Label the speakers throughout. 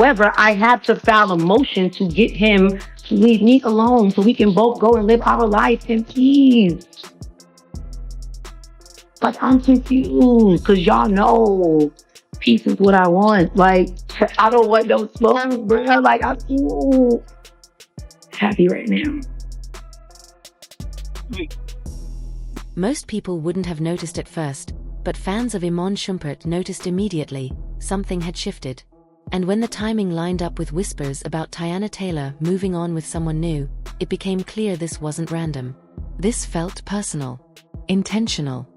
Speaker 1: However, I had to file a motion to get him to leave me alone so we can both go and live our life in peace. But I'm confused because y'all know peace is what I want. Like, I don't want no smoke, bro. Like, I'm so happy right now.
Speaker 2: Most people wouldn't have noticed at first, but fans of Iman Shumpert noticed immediately something had shifted. And when the timing lined up with whispers about Teyana Taylor moving on with someone new, it became clear this wasn't random. This felt personal, intentional.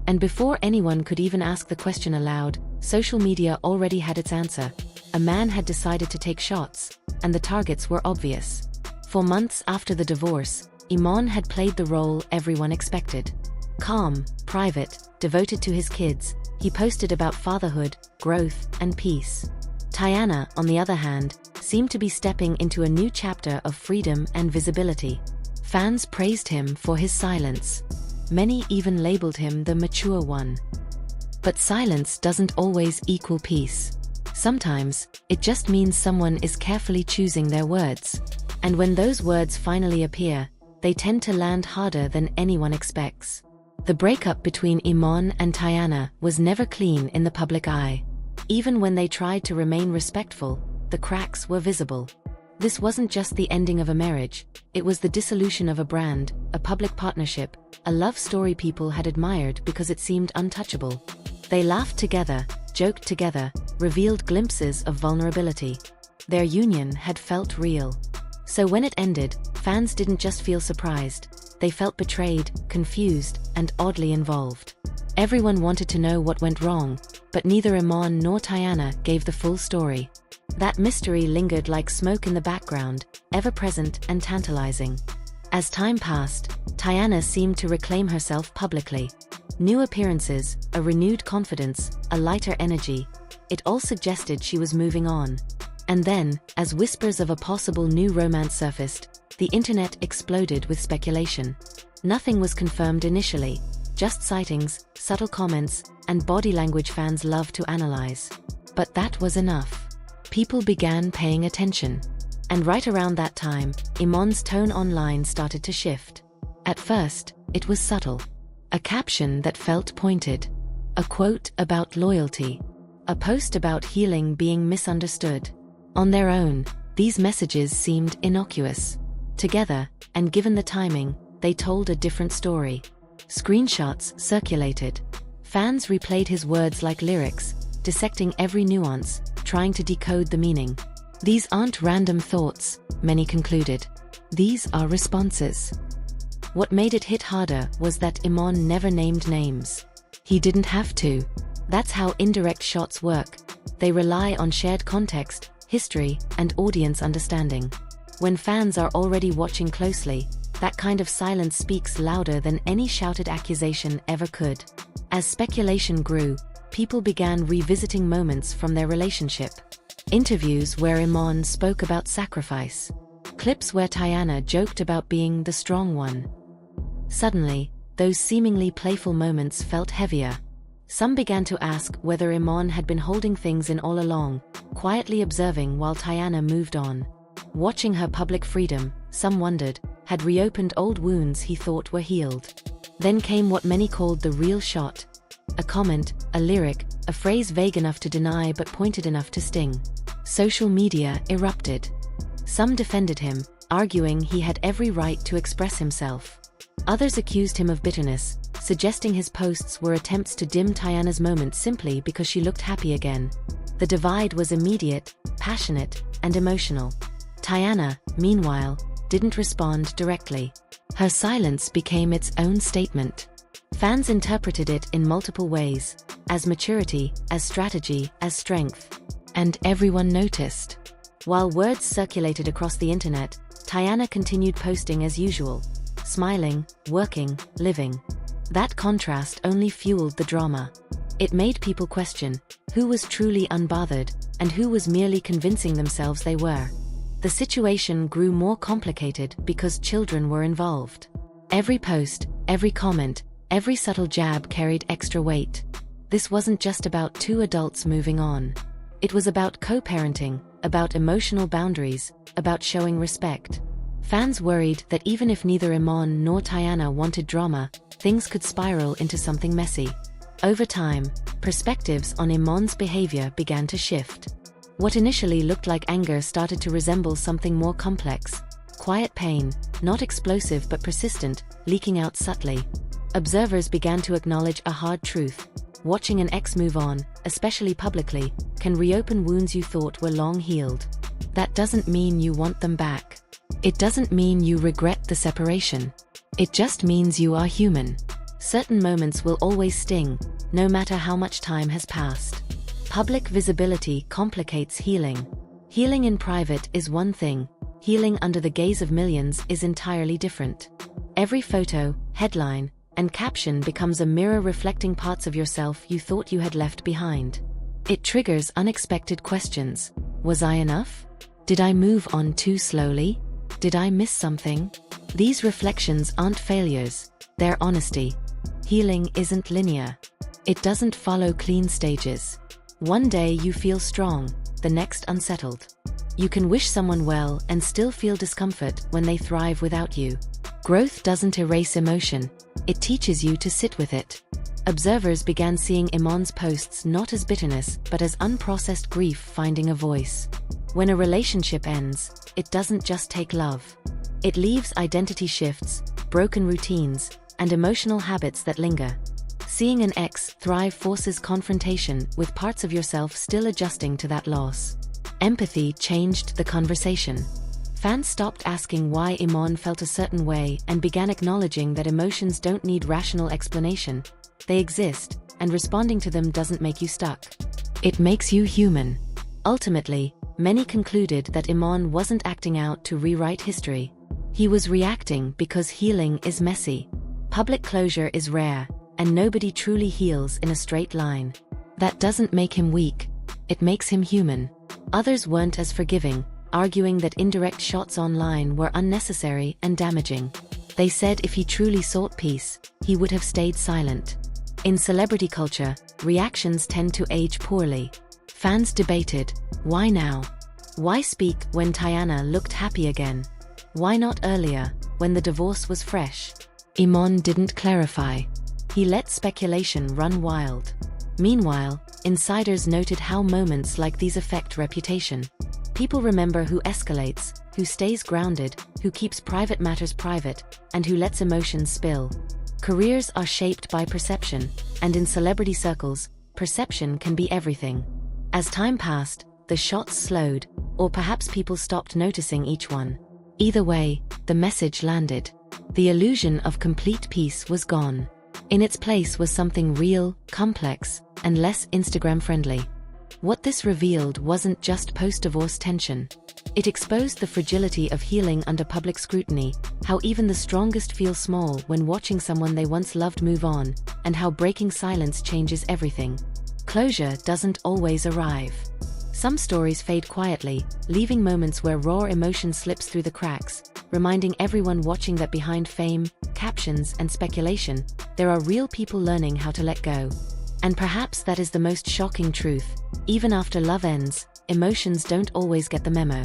Speaker 2: And before anyone could even ask the question aloud, social media already had its answer. A man had decided to take shots, and the targets were obvious. For months after the divorce, Iman had played the role everyone expected. Calm, private, devoted to his kids, he posted about fatherhood, growth, and peace. Teyana, on the other hand, seemed to be stepping into a new chapter of freedom and visibility. Fans praised him for his silence. Many even labeled him the mature one. But silence doesn't always equal peace. Sometimes, it just means someone is carefully choosing their words. And when those words finally appear, they tend to land harder than anyone expects. The breakup between Iman and Teyana was never clean in the public eye. Even when they tried to remain respectful, the cracks were visible. This wasn't just the ending of a marriage, it was the dissolution of a brand, a public partnership, a love story people had admired because it seemed untouchable. They laughed together, joked together, revealed glimpses of vulnerability. Their union had felt real. So when it ended, fans didn't just feel surprised, they felt betrayed, confused, and oddly involved. Everyone wanted to know what went wrong, but neither Iman nor Teyana gave the full story. That mystery lingered like smoke in the background, ever-present and tantalizing. As time passed, Teyana seemed to reclaim herself publicly. New appearances, a renewed confidence, a lighter energy. It all suggested she was moving on. And then, as whispers of a possible new romance surfaced, the internet exploded with speculation. Nothing was confirmed initially, just sightings, subtle comments, and body language fans love to analyze. But that was enough. People began paying attention. And right around that time, Iman's tone online started to shift. At first, it was subtle. A caption that felt pointed. A quote about loyalty. A post about healing being misunderstood. On their own, these messages seemed innocuous. Together, and given the timing, they told a different story. Screenshots circulated. Fans replayed his words like lyrics, dissecting every nuance, trying to decode the meaning. These aren't random thoughts, many concluded. These are responses. What made it hit harder was that Iman never named names. He didn't have to. That's how indirect shots work. They rely on shared context, history, and audience understanding. When fans are already watching closely, that kind of silence speaks louder than any shouted accusation ever could. As speculation grew, people began revisiting moments from their relationship. Interviews where Iman spoke about sacrifice. Clips where Teyana joked about being the strong one. Suddenly, those seemingly playful moments felt heavier. Some began to ask whether Iman had been holding things in all along, quietly observing while Teyana moved on. Watching her public freedom, some wondered, had reopened old wounds he thought were healed. Then came what many called the real shot. A comment, a lyric, a phrase vague enough to deny but pointed enough to sting. Social media erupted. Some defended him, arguing he had every right to express himself. Others accused him of bitterness, suggesting his posts were attempts to dim Teyana's moment simply because she looked happy again. The divide was immediate, passionate, and emotional. Teyana, meanwhile, didn't respond directly. Her silence became its own statement. Fans interpreted it in multiple ways, as maturity, as strategy, as strength. And everyone noticed. While words circulated across the internet, Teyana continued posting as usual. Smiling, working, living. That contrast only fueled the drama. It made people question who was truly unbothered and who was merely convincing themselves they were. The situation grew more complicated because children were involved. Every post, every comment, every subtle jab carried extra weight. This wasn't just about two adults moving on. It was about co-parenting, about emotional boundaries, about showing respect. Fans worried that even if neither Iman nor Teyana wanted drama, things could spiral into something messy. Over time, perspectives on Iman's behavior began to shift. What initially looked like anger started to resemble something more complex. Quiet pain, not explosive but persistent, leaking out subtly. Observers began to acknowledge a hard truth. Watching an ex move on, especially publicly, can reopen wounds you thought were long healed. That doesn't mean you want them back. It doesn't mean you regret the separation. It just means you are human. Certain moments will always sting, no matter how much time has passed. Public visibility complicates healing. Healing in private is one thing. Healing under the gaze of millions is entirely different. Every photo, headline, and caption becomes a mirror reflecting parts of yourself you thought you had left behind. It triggers unexpected questions. Was I enough? Did I move on too slowly? Did I miss something? These reflections aren't failures, they're honesty. Healing isn't linear. It doesn't follow clean stages. One day you feel strong, the next unsettled. You can wish someone well and still feel discomfort when they thrive without you. Growth doesn't erase emotion, it teaches you to sit with it. Observers began seeing Iman's posts not as bitterness but as unprocessed grief finding a voice. When a relationship ends, it doesn't just take love. It leaves identity shifts, broken routines, and emotional habits that linger. Seeing an ex thrive forces confrontation with parts of yourself still adjusting to that loss. Empathy changed the conversation. Fans stopped asking why Iman felt a certain way and began acknowledging that emotions don't need rational explanation. They exist, and responding to them doesn't make you stuck. It makes you human. Ultimately, many concluded that Iman wasn't acting out to rewrite history. He was reacting because healing is messy. Public closure is rare, and nobody truly heals in a straight line. That doesn't make him weak. It makes him human. Others weren't as forgiving, arguing that indirect shots online were unnecessary and damaging. They said if he truly sought peace, he would have stayed silent. In celebrity culture, reactions tend to age poorly. Fans debated, why now? Why speak when Teyana looked happy again? Why not earlier, when the divorce was fresh? Iman didn't clarify. He let speculation run wild. Meanwhile, insiders noted how moments like these affect reputation. People remember who escalates, who stays grounded, who keeps private matters private, and who lets emotions spill. Careers are shaped by perception, and in celebrity circles, perception can be everything. As time passed, the shots slowed, or perhaps people stopped noticing each one. Either way, the message landed. The illusion of complete peace was gone. In its place was something real, complex, and less Instagram-friendly. What this revealed wasn't just post-divorce tension. It exposed the fragility of healing under public scrutiny, how even the strongest feel small when watching someone they once loved move on, and how breaking silence changes everything. Closure doesn't always arrive. Some stories fade quietly, leaving moments where raw emotion slips through the cracks, reminding everyone watching that behind fame, captions, and speculation, there are real people learning how to let go. And perhaps that is the most shocking truth. Even after love ends, emotions don't always get the memo.